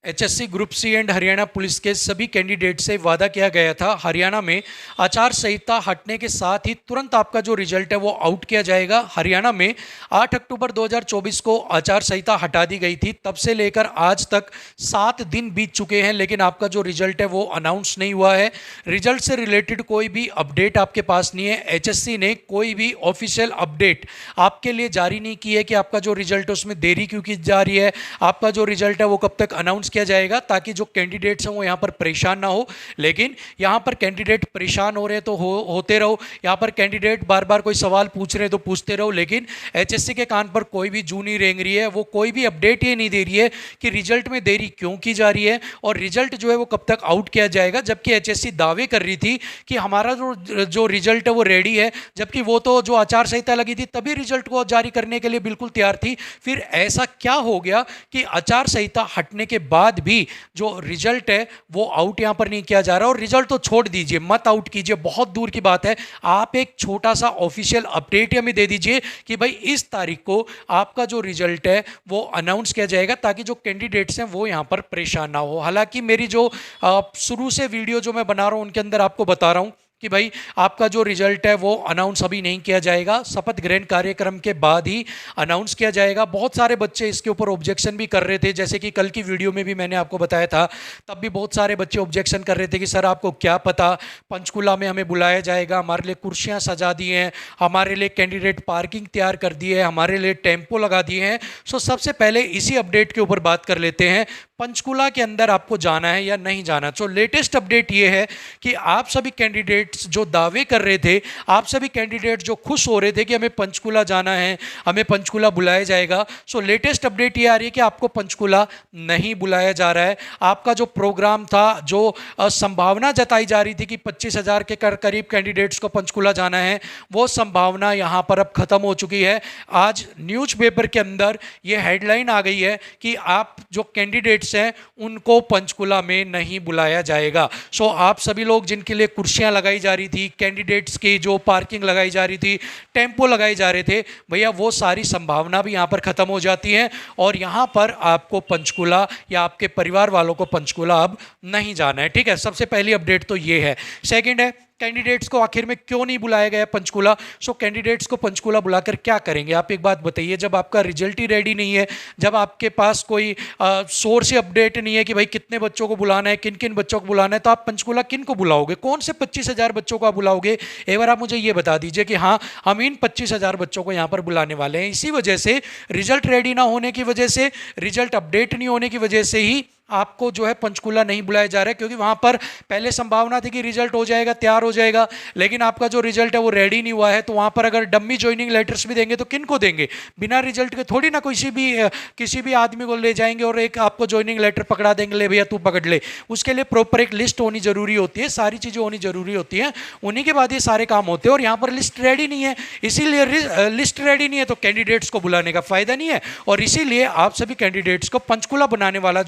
HSC group C and Haryana police के सभी candidate से वादा किया गया था। हरियाणा में आचार संहिता हटने के साथ ही तुरंत आपका जो रिजल्ट है वो आउट किया जाएगा। हरियाणा में 8 अक्टूबर 2024 को आचार संहिता हटा दी गई थी। तब से लेकर आज तक 7 दिन बीत चुके हैं, लेकिन आपका जो रिजल्ट है वो अनाउंस नहीं हुआ है। रिजल्ट से रिलेटेड कोई भी अपडेट आपके पास नहीं है। एचएससी ने कोई भी ऑफिशियल अपडेट आपके लिए जारी नहीं की है कि आपका जो रिजल्ट है उसमें देरी क्यों की जा रही है, आपका जो रिजल्ट है वो कब तक अनाउंस किया जाएगा, ताकि जो कैंडिडेट्स हैं वो यहाँ पर परेशान ना हो। लेकिन यहाँ पर कैंडिडेट परेशान हो रहे हैं तो होते रहो, यहाँ पर कैंडिडेट बार बार कोई सवाल पूछ रहे हैं तो पूछते रहो, लेकिन एचएससी के कान पर कोई भी जू नहीं रेंग रही है। वो कोई भी अपडेट ये नहीं दे रही है कि रिजल्ट में देरी क्यों की जा रही है और रिजल्ट जो है वो कब तक आउट किया जाएगा। जबकि एचएससी दावे कर रही थी कि हमारा जो रिजल्ट है वो रेडी है, जबकि वो तो जो आचार संहिता लगी थी तभी रिजल्ट को जारी करने के लिए बिल्कुल तैयार थी। फिर ऐसा क्या हो गया कि आचार संहिता हटने के बाद भी जो रिजल्ट है वो आउट यहां पर नहीं किया जा रहा। और रिजल्ट तो छोड़ दीजिए, मत आउट कीजिए, बहुत दूर की बात है। आप एक छोटा सा ऑफिशियल अपडेट हमें दे दीजिए कि भाई इस तारीख को आपका जो रिजल्ट है वो अनाउंस किया जाएगा, ताकि जो कैंडिडेट्स हैं वो यहां पर परेशान ना हो। हालांकि मेरी जो शुरू से वीडियो जो मैं बना रहा हूं उनके अंदर आपको बता रहा हूं कि भाई आपका जो रिजल्ट है वो अनाउंस अभी नहीं किया जाएगा, शपथ ग्रहण कार्यक्रम के बाद ही अनाउंस किया जाएगा। बहुत सारे बच्चे इसके ऊपर ऑब्जेक्शन भी कर रहे थे, जैसे कि कल की वीडियो में भी मैंने आपको बताया था, तब भी बहुत सारे बच्चे ऑब्जेक्शन कर रहे थे कि सर आपको क्या पता, पंचकूला में हमें बुलाया जाएगा, हमारे लिए कुर्सियाँ सजा दी हैं, हमारे लिए कैंडिडेट पार्किंग तैयार कर दी है, हमारे लिए टेम्पो लगा दिए हैं। सो सबसे पहले इसी अपडेट के ऊपर बात कर लेते हैं, पंचकूला के अंदर आपको जाना है या नहीं जाना। तो लेटेस्ट अपडेट ये है कि आप सभी कैंडिडेट्स जो दावे कर रहे थे, आप सभी कैंडिडेट जो खुश हो रहे थे कि हमें पंचकूला जाना है, हमें पंचकूला बुलाया जाएगा, सो लेटेस्ट अपडेट ये आ रही है कि आपको पंचकूला नहीं बुलाया जा रहा है। आपका जो प्रोग्राम था, जो संभावना जताई जा रही थी कि 25,000 के करीब कैंडिडेट्स को पंचकूला जाना है, वो संभावना यहाँ पर अब खत्म हो चुकी है। आज न्यूज़पेपर के अंदर ये हेडलाइन आ गई है कि आप जो कैंडिडेट्स हैं उनको पंचकूला में नहीं बुलाया जाएगा। सो आप सभी लोग जिनके लिए कुर्सियां लगाई जा रही थी, कैंडिडेट्स की जो पार्किंग लगाई जा रही थी, टेम्पो लगाए जा रहे थे, भैया वो सारी संभावना भी यहां पर खत्म हो जाती है और यहां पर आपको पंचकूला या आपके परिवार वालों को पंचकूला अब नहीं जाना है। ठीक है, सबसे पहली अपडेट तो ये है। सेकंड है, कैंडिडेट्स को आखिर में क्यों नहीं बुलाया गया पंचकूला। सो कैंडिडेट्स को पंचकूला बुलाकर क्या करेंगे, आप एक बात बताइए। जब आपका रिजल्ट ही रेडी नहीं है, जब आपके पास कोई सोर्स अपडेट नहीं है कि भाई कितने बच्चों को बुलाना है, किन किन बच्चों को बुलाना है, तो आप पंचकूला किन को बुलाओगे, कौन से 25,000 बच्चों को आप बुलाओगे। एक बार आप मुझे ये बता दीजिए कि हाँ हम इन 25,000 बच्चों को यहाँ पर बुलाने वाले हैं। इसी वजह से, रिजल्ट रेडी ना होने की वजह से, रिजल्ट अपडेट नहीं होने की वजह से ही आपको जो है पंचकूला नहीं बुलाया जा रहा है, क्योंकि वहां पर पहले संभावना थी कि रिजल्ट हो जाएगा, तैयार हो जाएगा, लेकिन आपका जो रिजल्ट है वो रेडी नहीं हुआ है। तो वहां पर अगर डम्मी ज्वाइनिंग लेटर्स भी देंगे तो किन को देंगे, बिना रिजल्ट के थोड़ी ना किसी भी आदमी को ले जाएंगे और एक आपको ज्वाइनिंग लेटर पकड़ा देंगे, ले भैया तू पकड़ ले। उसके लिए प्रॉपर एक लिस्ट होनी जरूरी होती है, सारी चीजें होनी जरूरी होती है, उन्हीं के बाद ये सारे काम होते हैं। और यहाँ पर लिस्ट रेडी नहीं है, इसीलिए लिस्ट रेडी नहीं है तो कैंडिडेट्स को बुलाने का फायदा नहीं है, और इसीलिए आप सभी कैंडिडेट्स को पंचकूला बुलाने वाला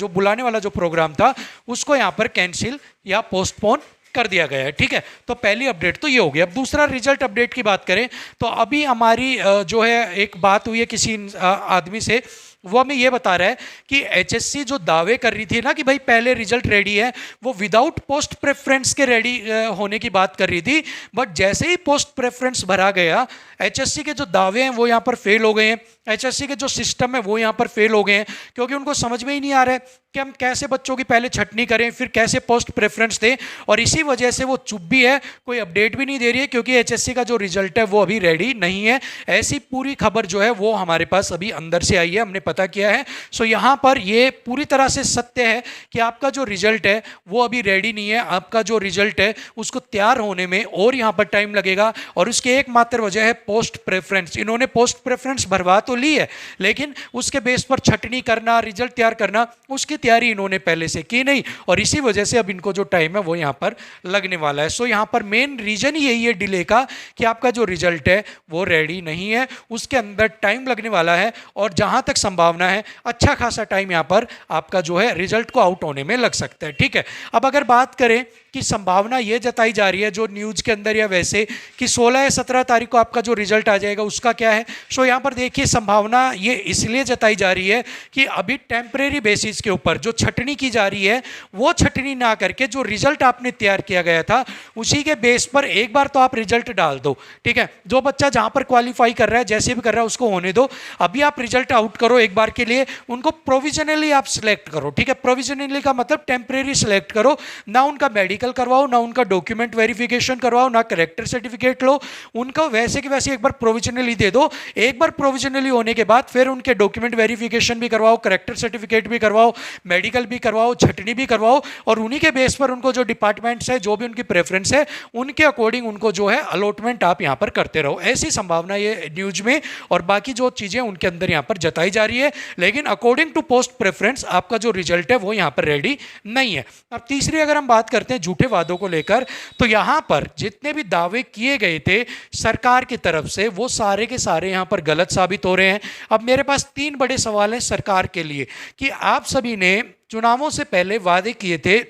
जो प्रोग्राम था उसको यहां पर कैंसिल या पोस्टपोन कर दिया गया है। ठीक है, तो पहली अपडेट तो ये हो गया। अब दूसरा रिजल्ट अपडेट की बात करें तो अभी हमारी जो है एक बात हुई है किसी आदमी से, वो हमें ये बता रहा है कि एचएससी जो दावे कर रही थी ना कि भाई पहले रिजल्ट रेडी है, वो विदाउट पोस्ट प्रेफरेंस के रेडी होने की बात कर रही थी, बट जैसे ही पोस्ट प्रेफरेंस भरा गया, एचएससी के जो दावे हैं वो यहाँ पर फेल हो गए हैं। एचएससी के जो सिस्टम है वो यहाँ पर फेल हो गए हैं, क्योंकि उनको समझ में ही नहीं आ रहा है कि हम कैसे बच्चों की पहले छटनी करें, फिर कैसे पोस्ट प्रेफरेंस दें, और इसी वजह से वो चुप भी है, कोई अपडेट भी नहीं दे रही है, क्योंकि एचएससी का जो रिजल्ट है वो अभी रेडी नहीं है। ऐसी पूरी खबर जो है वो हमारे पास अभी अंदर से आई है, हमने पता किया है। सो यहाँ पर ये पूरी तरह से सत्य है कि आपका जो रिजल्ट है वो अभी रेडी नहीं है। आपका जो रिजल्ट है उसको तैयार होने में और यहाँ पर टाइम लगेगा, और उसकी एकमात्र वजह है पोस्ट प्रेफरेंस। इन्होंने पोस्ट प्रेफरेंस भरवा तो ली है, लेकिन उसके बेस पर छटनी करना, रिजल्ट तैयार करना, उसकी तैयारी इन्होंने पहले से की नहीं, और इसी वजह से अब इनको जो टाइम है वो यहाँ पर लगने वाला है। सो यहाँ पर मेन रीजन ही यही है डिले का, कि आपका जो रिजल्ट है वो रेडी नहीं है, उसके अंदर टाइम लगने वाला है, और जहां तक संभावना है अच्छा खासा टाइम यहाँ पर आपका जो है रिजल्ट को आउट होने में लग सकता है। ठीक है, अब अगर बात करें कि संभावना ये जताई जा रही है जो न्यूज़ के अंदर या वैसे कि 16 या 17 तारीख को आपका जो रिजल्ट आ जाएगा उसका क्या है। सो यहाँ पर देखिए संभावना ये इसलिए जताई जा रही है कि अभी टेम्परेरी बेसिस के ऊपर ऊपर जो छटनी की जा रही है वो छटनी ना करके जो रिजल्ट आपने तैयार किया गया था उसी के बेस पर एक बार तो आप रिजल्ट डाल दो, ठीक है। जो बच्चा जहां पर क्वालिफाई कर रहा है जैसे भी कर रहा है उसको होने दो, अभी आप रिजल्ट आउट करो एक बार के लिए, उनको प्रोविजनली आप सिलेक्ट करो, ठीक है। प्रोविजनली का मतलब टेम्परेरी सिलेक्ट करो, ना उनका मेडिकल करवाओ, ना उनका डॉक्यूमेंट वेरिफिकेशन करवाओ, ना करेक्टर सर्टिफिकेट लो, उनको वैसे कि वैसे एक बार प्रोविजनली दे दो। एक बार प्रोविजनली होने के बाद फिर उनके डॉक्यूमेंट वेरिफिकेशन भी करवाओ, करेक्टर सर्टिफिकेट भी करवाओ, मेडिकल भी करवाओ, छटनी भी करवाओ, और उन्हीं के बेस पर उनको जो डिपार्टमेंट्स है, जो भी उनकी प्रेफरेंस है, उनके अकॉर्डिंग उनको जो है अलॉटमेंट आप यहां पर करते रहो। ऐसी संभावना ये न्यूज में और बाकी जो चीजें उनके अंदर यहां पर जताई जा रही है, लेकिन अकॉर्डिंग टू पोस्ट प्रेफरेंस आपका जो रिजल्ट है वो यहां पर रेडी नहीं है। अब तीसरी अगर हम बात करते हैं झूठे वादों को लेकर, तो यहां पर जितने भी दावे किए गए थे सरकार की तरफ से वो सारे के सारे यहां पर गलत साबित हो रहे हैं। अब मेरे पास 3 बड़े सवाल हैं सरकार के लिए कि आप सभी ने चुनावों से पहले वादे किए थे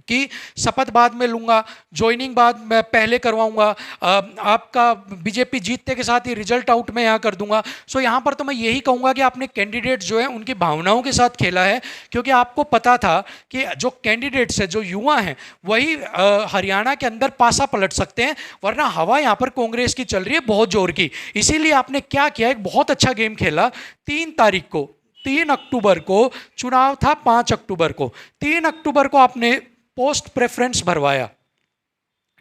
कि शपथ बाद में लूंगा, ज्वाइनिंग बाद मैं पहले करवाऊंगा, आपका बीजेपी जीतने के साथ ही रिजल्ट आउट में यहाँ कर दूंगा। सो यहाँ पर तो मैं यही कहूँगा कि आपने कैंडिडेट जो है उनकी भावनाओं के साथ खेला है, क्योंकि आपको पता था कि जो कैंडिडेट्स है, जो युवा हैं, वही हरियाणा के अंदर पासा पलट सकते हैं, वरना हवा यहाँ पर कांग्रेस की चल रही है बहुत जोर की। इसीलिए आपने क्या किया, एक बहुत अच्छा गेम खेला। 3 अक्टूबर को चुनाव था, 5 अक्टूबर को, 3 अक्टूबर को आपने पोस्ट प्रेफरेंस भरवाया,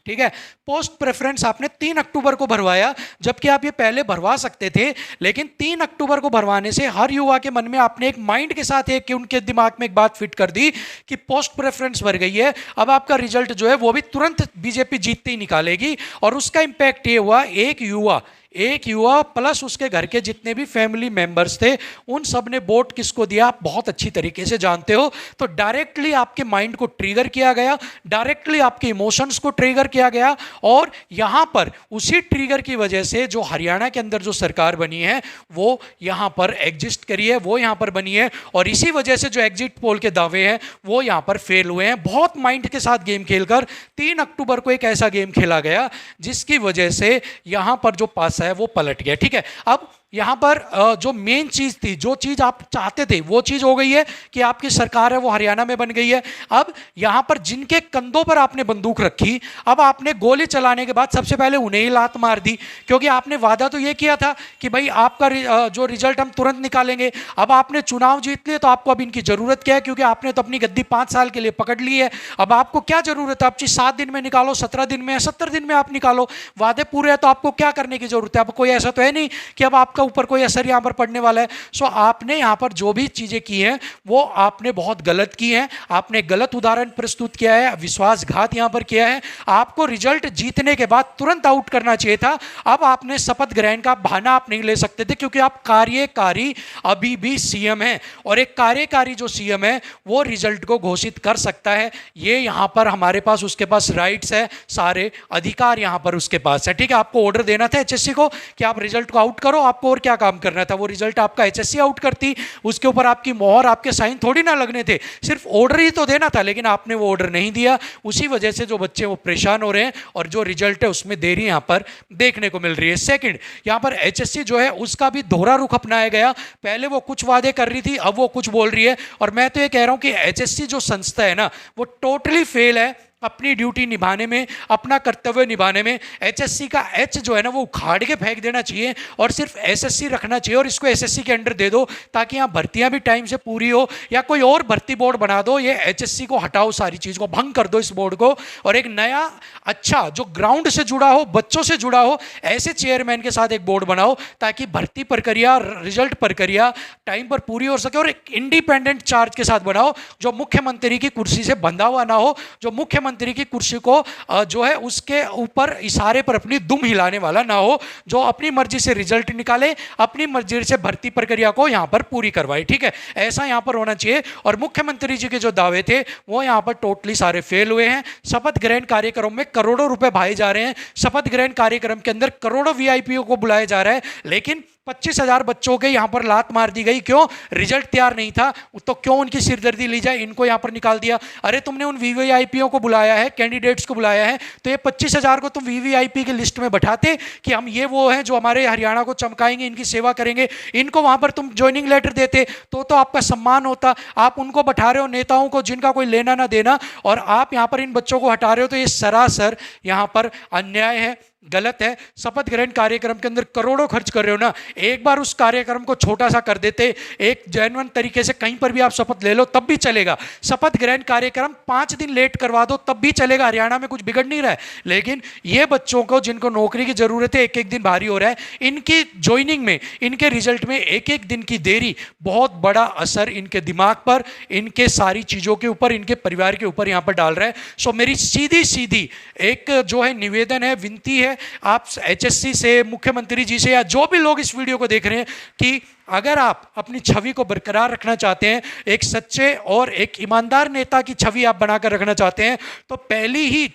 ठीक है। पोस्ट प्रेफरेंस आपने 3 अक्टूबर को भरवाया, जबकि आप ये पहले भरवा सकते थे, लेकिन 3 अक्टूबर को भरवाने से हर युवा के मन में आपने एक माइंड के साथ एक कि उनके दिमाग में एक बात फिट कर दी कि पोस्ट प्रेफरेंस भर गई है, अब आपका रिजल्ट जो है वो भी तुरंत बीजेपी जीतते ही निकालेगी। और उसका इंपैक्ट ये हुआ, एक युवा प्लस उसके घर के जितने भी फैमिली मेंबर्स थे उन सब ने वोट किसको दिया आप बहुत अच्छी तरीके से जानते हो। तो डायरेक्टली आपके माइंड को ट्रिगर किया गया, डायरेक्टली आपके इमोशंस को ट्रिगर किया गया, और यहां पर उसी ट्रिगर की वजह से जो हरियाणा के अंदर जो सरकार बनी है वो यहां पर एग्जिस्ट करी है, वो यहां पर बनी है, और इसी वजह से जो एग्जिट पोल के दावे हैं वो यहां पर फेल हुए हैं। बहुत माइंड के साथ गेम खेलकर 3 अक्टूबर को एक ऐसा गेम खेला गया जिसकी वजह से यहां पर जो पास है वो पलट गया, ठीक है। अब यहां पर जो मेन चीज थी, जो चीज आप चाहते थे वो चीज हो गई है कि आपकी सरकार है वो हरियाणा में बन गई है। अब यहां पर जिनके कंधों पर आपने बंदूक रखी, अब आपने गोली चलाने के बाद सबसे पहले उन्हें ही लात मार दी, क्योंकि आपने वादा तो ये किया था कि भाई आपका जो रिजल्ट हम तुरंत निकालेंगे। अब आपने चुनाव जीत लिए तो आपको अब इनकी जरूरत क्या है, क्योंकि आपने तो अपनी गद्दी 5 साल के लिए पकड़ ली है। अब आपको क्या जरूरत है, आप चीज 7 दिन में निकालो, 17 दिन में, 70 दिन में आप निकालो, वादे पूरे हैं तो आपको क्या करने की जरूरत है। अब कोई ऐसा तो है नहीं कि अब आपका ऊपर कोई असर यहां पर पड़ने वाला है। सो आपने यहां पर जो भी चीजें की हैं वो आपने बहुत गलत की हैं, आपने गलत उदाहरण प्रस्तुत किया है, विश्वासघात यहां पर किया है। आपको रिजल्ट जीतने के बाद तुरंत आउट करना चाहिए था। अब आपने शपथ ग्रहण का बहाना आप नहीं ले सकते थे, क्योंकि आप कार्यकारी अभी भी सीएम हैं, और एक कार्यकारी जो सीएम है वो रिजल्ट को घोषित कर सकता है। ये यहां पर हमारे पास उसके पास राइट्स है, सारे अधिकार यहां पर उसके पास है, ठीक है। आपको ऑर्डर देना था एचएससी को कि आप रिजल्ट को आउट करो, आपको और क्या काम करना था, वो रिजल्ट आपका एचएससी आउट करती, उसके ऊपर आपकी मोहर, आपके साइन थोड़ी ना लगने थे, सिर्फ ऑर्डर ही तो देना था, लेकिन आपने वो ऑर्डर नहीं दिया। उसी वजह से जो बच्चे वो परेशान हो रहे हैं और जो रिजल्ट है उसमें देरी यहां पर देखने को मिल रही है। सेकंड, यहां पर एचएससी जो है उसका भी दोहरा रुख अपनाया गया, पहले वो कुछ वादे कर रही थी, अब वो कुछ बोल रही है। और मैं तो ये कह रहा हूं कि एचएससी जो संस्था है ना वो टोटली फेल है अपनी ड्यूटी निभाने में, अपना कर्तव्य निभाने में। एचएससी का एच जो है ना वो उखाड़ के फेंक देना चाहिए और सिर्फ एसएससी रखना चाहिए, और इसको एसएससी के अंडर दे दो ताकि यहाँ भर्तियां भी टाइम से पूरी हो, या कोई और भर्ती बोर्ड बना दो। ये एचएससी को हटाओ, सारी चीज को भंग कर दो इस बोर्ड को, और एक नया अच्छा जो ग्राउंड से जुड़ा हो, बच्चों से जुड़ा हो, ऐसे चेयरमैन के साथ एक बोर्ड बनाओ ताकि भर्ती प्रक्रिया, रिजल्ट प्रक्रिया टाइम पर पूरी हो सके। और एक इंडिपेंडेंट चार्ज के साथ बनाओ जो मुख्यमंत्री की कुर्सी से बंधा हुआ ना हो, जो मुख्यमंत्री की कुर्सी को जो है उसके ऊपर इशारे पर अपनी दुम हिलाने वाला ना हो, जो अपनी मर्जी से रिजल्ट निकाले, अपनी मर्जी से भर्ती प्रक्रिया को यहां पर पूरी करवाए, ठीक है। ऐसा यहां पर होना चाहिए। और मुख्यमंत्री जी के जो दावे थे वो यहां पर टोटली सारे फेल हुए हैं। शपथ ग्रहण कार्यक्रम में करोड़ों रुपए भाए जा रहे हैं, शपथ ग्रहण कार्यक्रम के अंदर करोड़ों वीआईपीओ को बुलाया जा रहा है, लेकिन 25,000 बच्चों के यहाँ पर लात मार दी गई। क्यों? रिजल्ट तैयार नहीं था, तो क्यों उनकी सिरदर्दी ली जाए, इनको यहाँ पर निकाल दिया। अरे तुमने उन वीवीआईपीओ को बुलाया है, कैंडिडेट्स को बुलाया है, तो ये 25,000 को तुम वीवीआईपी की लिस्ट में बैठाते कि हम ये वो हैं जो हमारे हरियाणा को चमकाएंगे, इनकी सेवा करेंगे, इनको वहां पर तुम ज्वाइनिंग लेटर देते तो आपका सम्मान होता। आप उनको बैठा रहे हो नेताओं को जिनका कोई लेना ना देना, और आप यहाँ पर इन बच्चों को हटा रहे हो, तो ये सरासर यहाँ पर अन्याय है, गलत है। शपथ ग्रहण कार्यक्रम के अंदर करोड़ों खर्च कर रहे हो ना, एक बार उस कार्यक्रम को छोटा सा कर देते, एक जेन्युइन तरीके से कहीं पर भी आप शपथ ले लो तब भी चलेगा। शपथ ग्रहण कार्यक्रम 5 दिन लेट करवा दो तब भी चलेगा, हरियाणा में कुछ बिगड़ नहीं रहा है। लेकिन ये बच्चों को जिनको नौकरी की जरूरत है, एक एक दिन भारी हो रहा है, इनकी ज्वाइनिंग में, इनके रिजल्ट में एक एक दिन की देरी बहुत बड़ा असर इनके दिमाग पर, इनके सारी चीजों के ऊपर, इनके परिवार के ऊपर यहां पर डाल रहा है। सो मेरी सीधी सीधी एक जो है निवेदन है, विनती है, आप एचएससी से, मुख्यमंत्री जी से, या जो भी लोग इस वीडियो को देख रहे हैं, कि अगर आप अपनी छवि को बरकरार रखना चाहते हैं, एक सच्चे और एक ईमानदार नेता की छवि आप बनाकर रखना चाहते हैं, तो पहली ही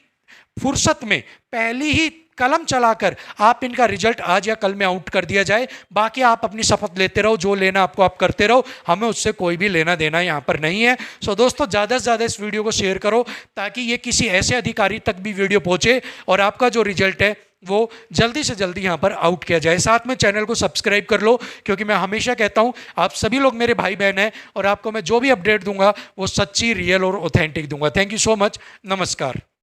फुर्सत में, पहली ही कलम चलाकर आप इनका रिजल्ट आज या कल में आउट कर दिया जाए। बाकी आप अपनी शपथ लेते रहो, जो लेना आपको आप करते रहो, हमें उससे कोई भी लेना देना यहाँ पर नहीं है। सो दोस्तों, ज़्यादा से ज़्यादा इस वीडियो को शेयर करो ताकि ये किसी ऐसे अधिकारी तक भी वीडियो पहुँचे और आपका जो रिजल्ट है वो जल्दी से जल्दी यहाँ पर आउट किया जाए। साथ में चैनल को सब्सक्राइब कर लो, क्योंकि मैं हमेशा कहता हूँ आप सभी लोग मेरे भाई बहन हैं और आपको मैं जो भी अपडेट दूंगा वो सच्ची, रियल और ऑथेंटिक दूंगा। Thank you so much. नमस्कार।